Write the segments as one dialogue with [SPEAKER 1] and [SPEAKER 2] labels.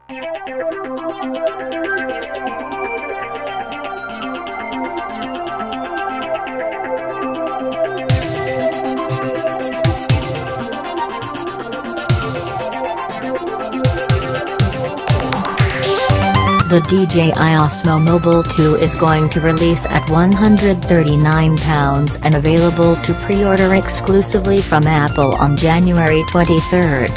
[SPEAKER 1] The DJI Osmo Mobile 2 is going to release at £139 and available to pre-order exclusively from Apple on January 23.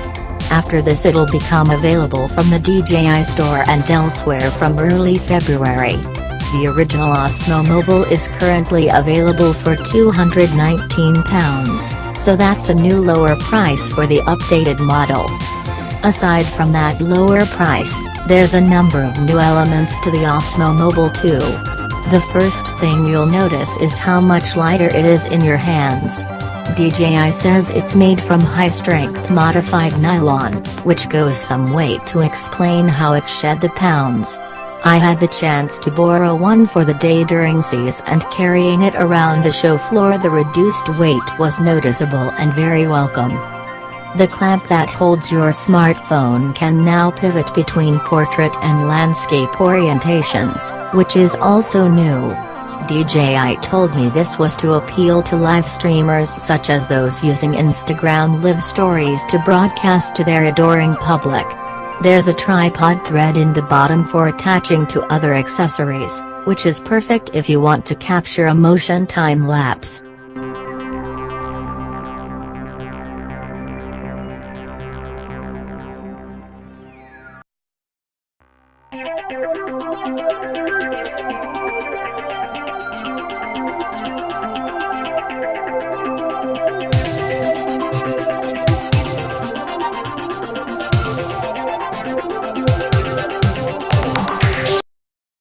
[SPEAKER 1] After this it'll become available from the DJI Store and elsewhere from early February. The original Osmo Mobile is currently available for £219, so that's a new lower price for the updated model. Aside from that lower price, there's a number of new elements to the Osmo Mobile 2. The first thing you'll notice is how much lighter it is in your hands. DJI says it's made from high-strength modified nylon, which goes some way to explain how it's shed the pounds. I had the chance to borrow one for the day during CES, and carrying it around the show floor, the reduced weight was noticeable and very welcome. The clamp that holds your smartphone can now pivot between portrait and landscape orientations, which is also new. DJI told me this was to appeal to live streamers such as those using Instagram Live Stories to broadcast to their adoring public. There's a tripod thread in the bottom for attaching to other accessories, which is perfect if you want to capture a motion time-lapse.